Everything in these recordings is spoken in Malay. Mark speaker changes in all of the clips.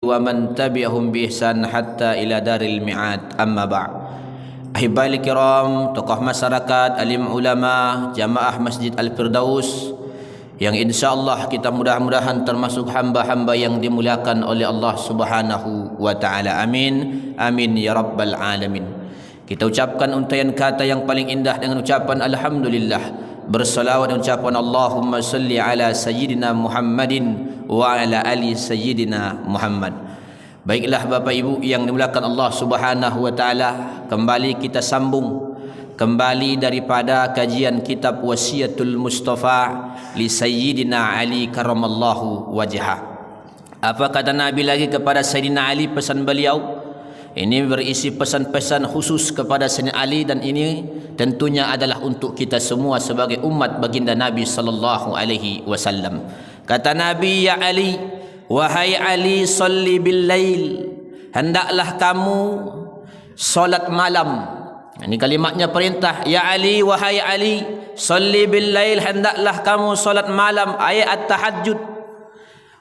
Speaker 1: ومن تبعهم بإحسان حتى إلى دار الميعاد. أما بعد. Ahibai kiram, tokoh masyarakat, alim ulama, jamaah Masjid Al-Firdaus yang insyaallah kita mudah-mudahan termasuk hamba-hamba yang dimuliakan oleh Allah Subhanahu wa taala. Amin. Amin ya rabbal alamin. Kita ucapkan untayan kata yang paling indah dengan ucapan alhamdulillah. Bersalawat dan ucapan Allahumma salli ala sayyidina Muhammadin wa ala ali sayyidina Muhammad. Baiklah Bapak Ibu yang dimuliakan Allah Subhanahu wa taala, kembali kita sambung kembali daripada kajian kitab Wasiyatul Mustafa li Sayyidina Ali karramallahu wajhah. Apa kata Nabi lagi kepada Sayyidina Ali, pesan beliau? Ini berisi pesan-pesan khusus kepada Sayyidina Ali, dan ini tentunya adalah untuk kita semua sebagai umat baginda Nabi sallallahu alaihi wasallam. Kata Nabi, ya Ali, wahai Ali, salli bil lail, hendaklah kamu solat malam. Ini kalimatnya perintah. Ya Ali, wahai Ali, salli bil lail, hendaklah kamu solat malam, ayat tahajud.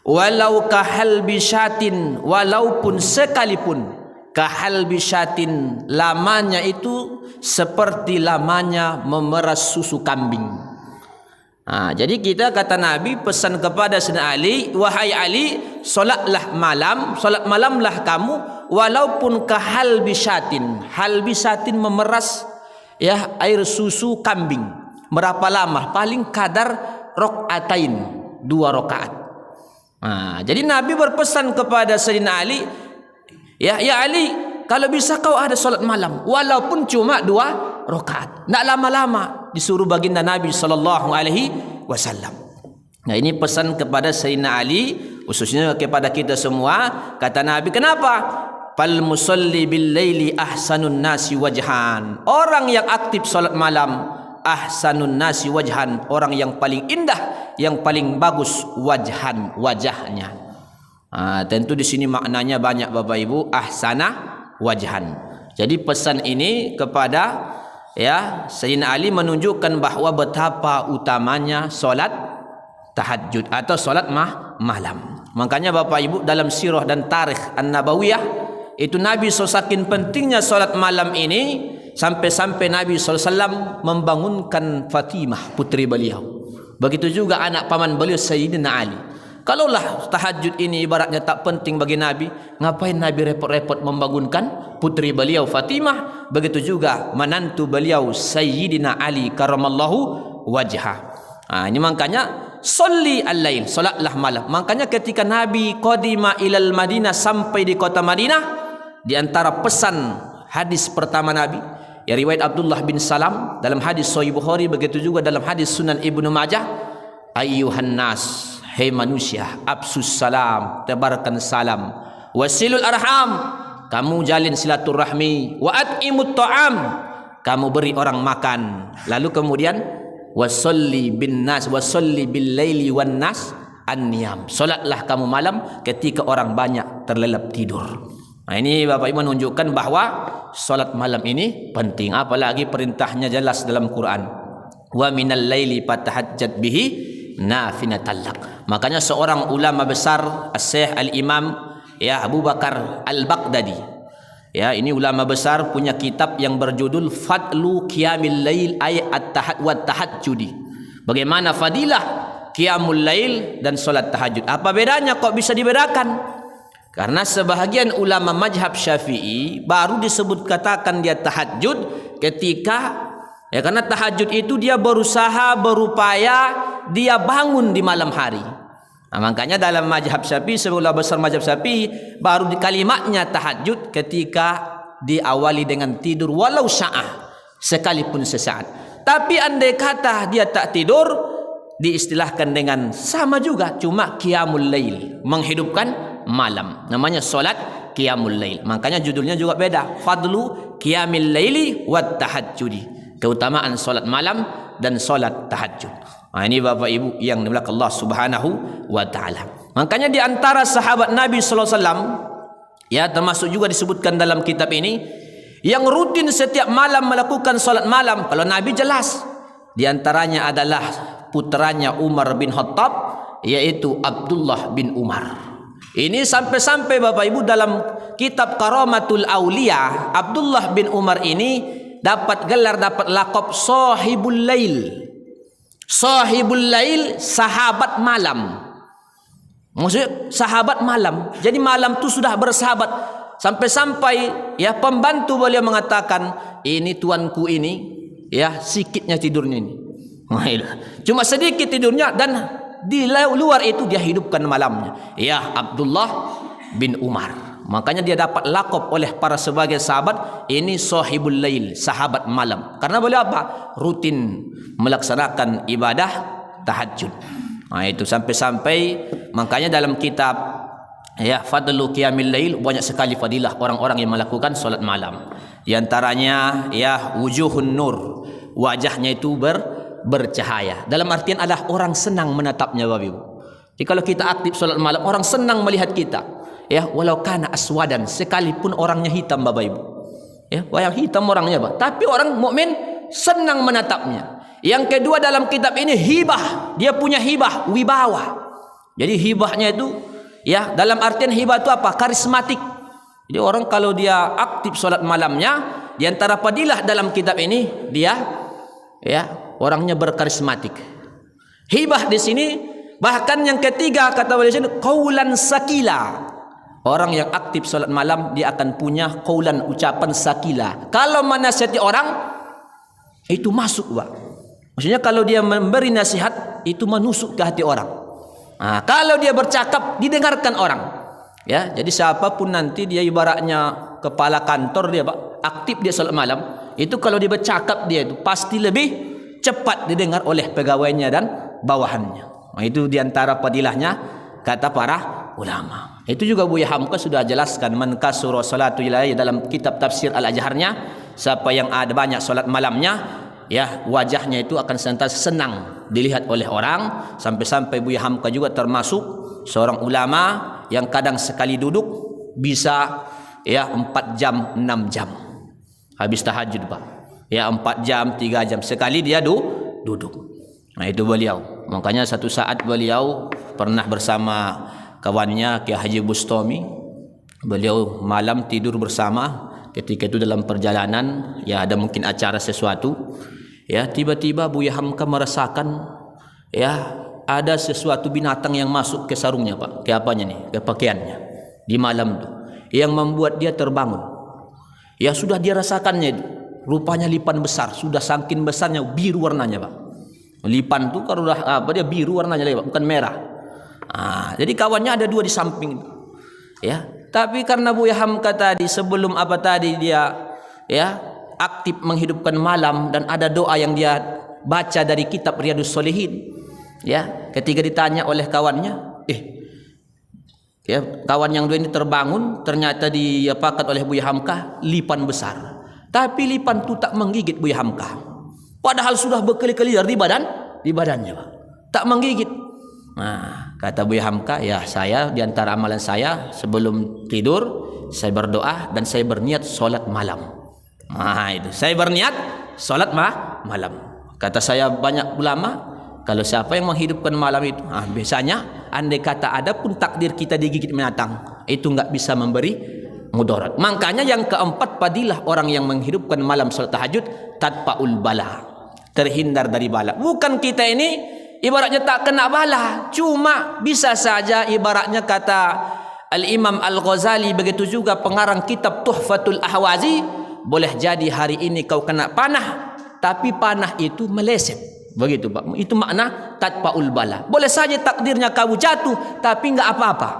Speaker 1: Walau kahal bisyatin, walaupun sekalipun, kahal bisyatin, lamanya itu seperti lamanya memeras susu kambing. Jadi kita, kata Nabi, pesan kepada Sayyidina Ali, wahai Ali, solatlah malam, solat malamlah kamu, walaupun kahal bisyatin. Hal bisyatin memeras ya air susu kambing. Berapa lama? Paling kadar rokaatain, 2 rakaat. Jadi Nabi berpesan kepada Sayyidina Ali, ya Ali, kalau bisa kau ada solat malam, walaupun cuma 2 rakaat. Tidak lama-lama disuruh baginda Nabi sallallahu alaihi wasallam. Nah, ini pesan kepada Sayyidina Ali, khususnya kepada kita semua. Kata Nabi, kenapa? Fal musalli bil laili ahsanun nasi wajhan. Orang yang aktif salat malam, ahsanun nasi wajhan, orang yang paling indah, yang paling bagus wajhan, wajahnya. Tentu di sini maknanya banyak Bapak Ibu, ahsana wajhan. Jadi pesan ini kepada Sayyidina Ali menunjukkan bahawa betapa utamanya solat tahajud atau solat malam. Makanya Bapak Ibu, dalam sirah dan tarikh An-Nabawiyah itu Nabi saking pentingnya solat malam ini, sampai-sampai Nabi SAW membangunkan Fatimah, putri beliau. Begitu juga anak paman beliau Sayyidina Ali. Kalaulah tahajud ini ibaratnya tak penting bagi Nabi, ngapain Nabi repot-repot membangunkan putri beliau Fatimah? Begitu juga menantu beliau Sayyidina Ali karramallahu wajhah. Ini makanya sholli al-lail, solatlah malam. Makanya ketika Nabi qadima ilal Madinah, sampai di kota Madinah, di antara pesan hadis pertama Nabi, ya riwayat Abdullah bin Salam dalam hadis Sahih Bukhari, begitu juga dalam hadis Sunan Ibnu Majah, ayyuhan nas, hei manusia, absus salam, tebarkan salam, wasilul arham, kamu jalin silaturahmi, wa at'imut ta'am, kamu beri orang makan. Lalu kemudian wasalli bin nas, wasalli bil laili wan nas an-niyam, solatlah kamu malam ketika orang banyak terlelap tidur. Ini Bapak Ibu menunjukkan bahawa solat malam ini penting, apalagi perintahnya jelas dalam Quran, wa minal laili fatahajjat bihi nafinatan lak. Makanya seorang ulama besar, As-Syekh Al-Imam Abu Bakar Al-Baghdadi, ini ulama besar, punya kitab yang berjudul Fadlu Qiyamil Lail wa Tahajjudi. Bagaimana fadilah Qiyamul Lail dan solat tahajud. Apa bedanya, kok bisa dibedakan? Karena sebahagian ulama mazhab Syafi'i baru disebut katakan dia tahajud ketika karena tahajud itu dia berusaha, berupaya, dia bangun di malam hari. Makanya dalam mazhab Syafi'i, sebelah besar mazhab Syafi'i, baru di kalimatnya tahajud ketika diawali dengan tidur walau sya'ah, sekalipun sesaat. Tapi andai kata dia tak tidur, diistilahkan dengan sama juga, cuma qiyamul lail, menghidupkan malam. Namanya solat qiyamul lail. Makanya judulnya juga beda, Fadlu Qiyamil Laili wat Tahajjudi. Keutamaan solat malam dan solat tahajud. Ini Bapak Ibu yang dimuliakan Allah Subhanahu wa taala. Makanya di antara sahabat Nabi sallallahu alaihi wasallam, termasuk juga disebutkan dalam kitab ini, yang rutin setiap malam melakukan solat malam. Kalau Nabi jelas, di antaranya adalah putranya Umar bin Khattab, yaitu Abdullah bin Umar. Ini sampai-sampai Bapak Ibu dalam kitab Karamatul Aulia, Abdullah bin Umar ini dapat gelar, dapat lakop Sahibul Lail. Sahibul Lail, sahabat malam. Maksudnya sahabat malam. Jadi malam tu sudah bersahabat. Sampai-sampai ya pembantu beliau mengatakan, ini tuanku ini ya sikitnya tidurnya ini. Cuma sedikit tidurnya, dan di luar itu dia hidupkan malamnya. Ya Abdullah bin Umar. Makanya dia dapat lakop oleh para sebagai sahabat, ini Sahibul Lail, sahabat malam. Karena beliau apa? Rutin melaksanakan ibadah tahajud. Nah itu sampai-sampai makanya dalam kitab ya Fadlu Qiyamil Lail banyak sekali fadilah orang-orang yang melakukan solat malam. Di antaranya ya wujuhun nur, wajahnya itu bercahaya. Dalam artian adalah orang senang menatapnya Bapak Ibu. Jadi kalau kita aktif solat malam, orang senang melihat kita. Ya, walau kana aswadan, sekalipun orangnya hitam Bapak Ibu. Ya, wayang hitam orangnya, Pak. Tapi orang mukmin senang menatapnya. Yang kedua dalam kitab ini hibah. Dia punya hibah, wibawa. Jadi hibahnya itu ya, dalam artian hibah itu apa? Karismatik. Jadi orang kalau dia aktif solat malamnya, di antara fadilah dalam kitab ini dia ya orangnya berkarismatik. Hibah di sini bahkan yang ketiga kata beliau sini qaulan sakila. Orang yang aktif salat malam dia akan punya qaulan, ucapan sakila. Kalau menasihati orang itu masuk, Pak. Maksudnya kalau dia memberi nasihat itu menusuk ke hati orang. Nah, kalau dia bercakap didengarkan orang. Ya, jadi siapapun nanti dia ibaratnya kepala kantor dia, Pak, aktif dia salat malam, itu kalau dia bercakap dia itu pasti lebih cepat didengar oleh pegawainya dan bawahannya. Nah, itu diantara padilahnya kata para ulama. Itu juga Buya Hamka sudah jelaskan man kasura salatu ilahi dalam kitab tafsir Al-Ajharnya. Siapa yang ada banyak solat malamnya, ya wajahnya itu akan senantiasa senang dilihat oleh orang. Sampai-sampai Buya Hamka juga termasuk seorang ulama yang kadang sekali duduk bisa ya 4 jam 6 jam habis tahajud, Pak. Ya 4 jam 3 jam sekali dia duduk. Nah itu beliau. Makanya satu saat beliau pernah bersama kawannya Kiai Haji Bustami. Beliau malam tidur bersama. Ketika itu dalam perjalanan ya ada mungkin acara sesuatu. Ya tiba-tiba Buya Hamka merasakan ya ada sesuatu binatang yang masuk ke sarungnya, Pak. Ke apanya nih? Ke pakaiannya. Di malam itu yang membuat dia terbangun. Ya sudah dia rasakannya itu. Rupanya lipan besar, sudah saking besarnya biru warnanya, Pak. Lipan itu kalau udah apa dia biru warnanya, Pak, bukan merah. Jadi kawannya ada 2 di samping itu. Ya, tapi karena Buya Hamka tadi sebelum apa tadi dia ya aktif menghidupkan malam dan ada doa yang dia baca dari kitab Riyadhus Shalihin. Ya, ketika ditanya oleh kawannya, ya kawan yang 2 ini terbangun, ternyata diapakan oleh Buya Hamka lipan besar. Tapi lipan itu tak menggigit Buya Hamka. Padahal sudah berkali-kali di badannya, Pak. Tak menggigit. Nah, kata Buya Hamka, ya saya di antara amalan saya sebelum tidur saya berdoa dan saya berniat solat malam. Nah, itu saya berniat solat malam. Kata saya banyak ulama, kalau siapa yang menghidupkan malam itu, biasanya andai kata ada pun takdir kita digigit binatang, itu enggak bisa memberi mudarat. Makanya yang keempat fadilah orang yang menghidupkan malam salat tahajud tatpaul bala, terhindar dari bala. Bukan kita ini ibaratnya tak kena bala, cuma bisa saja ibaratnya kata Al-Imam Al-Ghazali, begitu juga pengarang kitab Tuhfatul Ahwazi, boleh jadi hari ini kau kena panah, tapi panah itu meleset. Begitu, Pak. Itu makna tatpaul bala. Boleh saja takdirnya kau jatuh tapi enggak apa-apa.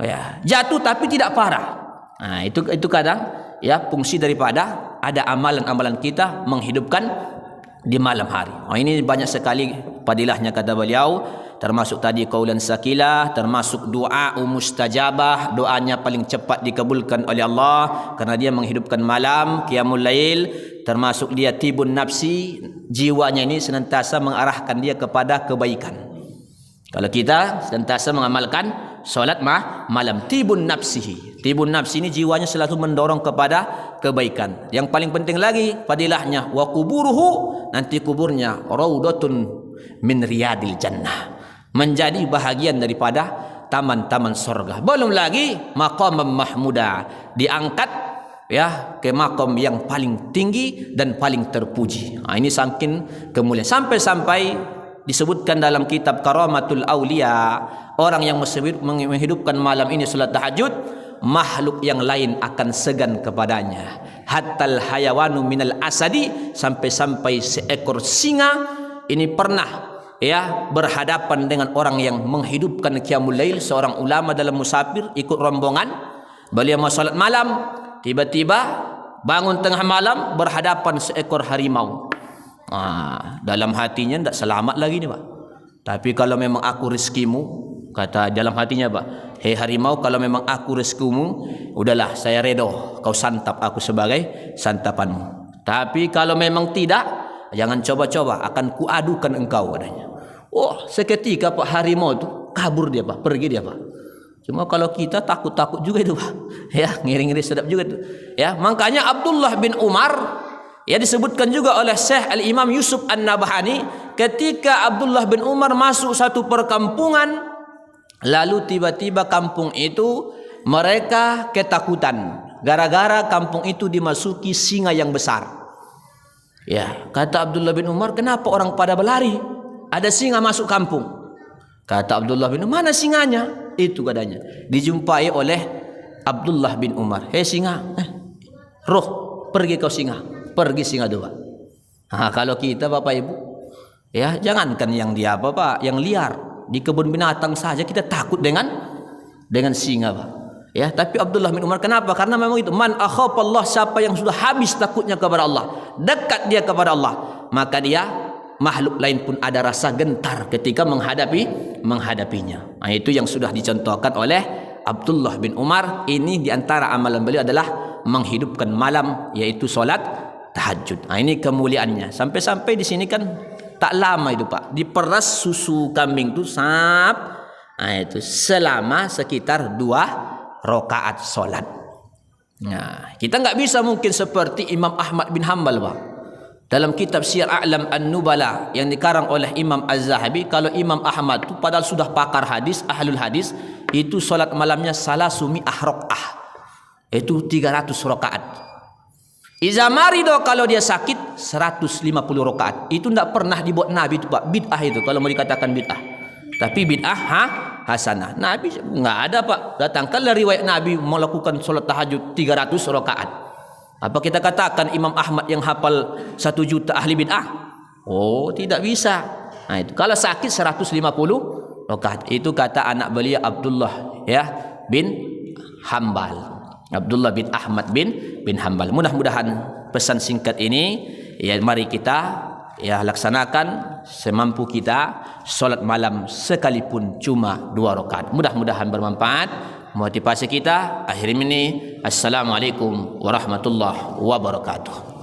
Speaker 1: Ya, jatuh tapi tidak parah. Nah, itu kadang ya fungsi daripada ada amalan-amalan kita menghidupkan di malam hari. Ini banyak sekali padilahnya kata beliau, termasuk tadi qaulan sakilah, termasuk doa mustajabah, doanya paling cepat dikabulkan oleh Allah karena dia menghidupkan malam, qiyamul lail, termasuk dia tibun nafsi, jiwanya ini senantiasa mengarahkan dia kepada kebaikan. Kalau kita senantiasa mengamalkan solat malam, tibun nafsihi. Tibun nafsi ini jiwanya selalu mendorong kepada kebaikan. Yang paling penting lagi fadilahnya wa kuburuhu, nanti kuburnya raudatun min riyadil jannah, menjadi bahagian daripada taman-taman surga. Belum lagi maqam mahmuda, diangkat ya ke maqam yang paling tinggi dan paling terpuji. Ini saking kemuliaan, sampai-sampai disebutkan dalam kitab Karamatul Aulia, orang yang menghidupkan malam ini salat tahajud, makhluk yang lain akan segan kepadanya. Hattal hayawanu minal asadi, sampai-sampai seekor singa ini pernah ya berhadapan dengan orang yang menghidupkan qiyamul lail, seorang ulama dalam musafir ikut rombongan. Beliau mau salat malam, tiba-tiba bangun tengah malam berhadapan seekor harimau. Dalam hatinya tidak selamat lagi nih Pak. Tapi kalau memang aku rezekimu, kata dalam hatinya Pak, hei harimau, kalau memang aku rezekimu, udahlah saya redo kau santap aku sebagai santapanmu. Tapi kalau memang tidak, jangan coba-coba, akan kuadukan engkau katanya. Oh, seketika Pak harimau itu kabur dia Pak, pergi dia Pak. Cuma kalau kita takut-takut juga itu Pak. Ya, ngiri-ngiri sedap juga itu. Ya, makanya Abdullah bin Umar ya disebutkan juga oleh Syekh Al-Imam Yusuf An-Nabhani, ketika Abdullah bin Umar masuk satu perkampungan, lalu tiba-tiba kampung itu mereka ketakutan gara-gara kampung itu dimasuki singa yang besar. Ya, kata Abdullah bin Umar, kenapa orang pada berlari? Ada singa masuk kampung. Kata Abdullah bin Umar, mana singanya? Itu katanya. Dijumpai oleh Abdullah bin Umar. Hei singa, roh, pergi kau singa. Pergi singa dua. Kalau kita Bapak Ibu, ya jangankan yang dia apa Pak, yang liar di kebun binatang saja kita takut dengan singa Pak. Ya, tapi Abdullah bin Umar kenapa? Karena memang itu man akhafallah, siapa yang sudah habis takutnya kepada Allah, dekat dia kepada Allah, maka dia makhluk lain pun ada rasa gentar ketika menghadapinya. Itu yang sudah dicontohkan oleh Abdullah bin Umar. Ini diantara amalan beliau adalah menghidupkan malam, yaitu solat tahajud. Ini kemuliaannya. Sampai-sampai di sini kan tak lama itu Pak, diperas susu kambing itu itu selama sekitar 2 rakaat solat. Nah, kita nggak bisa mungkin seperti Imam Ahmad bin Hanbal Pak. Dalam kitab Syiar A'lam An-Nubala yang dikarang oleh Imam Az-Zahabi, kalau Imam Ahmad itu padahal sudah pakar hadis, ahlul hadis, itu solat malamnya salasumi'ah rakaat, itu 300 rakaat. Iza marido, kalau dia sakit 150 rakaat. Itu tidak pernah dibuat Nabi itu Pak, bid'ah itu kalau mau dikatakan bid'ah. Tapi bid'ah hasanah. Nabi nggak ada Pak. Datangkanlah riwayat Nabi melakukan sholat tahajud 300 rakaat. Apa kita katakan Imam Ahmad yang hafal 1 juta ahli bid'ah? Oh, tidak bisa. Itu kalau sakit 150 rakaat. Itu kata anak beliau Abdullah ya bin Hanbal. Abdullah bin Ahmad bin Hanbal. Mudah-mudahan pesan singkat ini ya mari kita ya laksanakan semampu kita, solat malam sekalipun cuma 2 rakaat. Mudah-mudahan bermanfaat, motivasi kita. Akhir ini, assalamualaikum warahmatullahi wabarakatuh.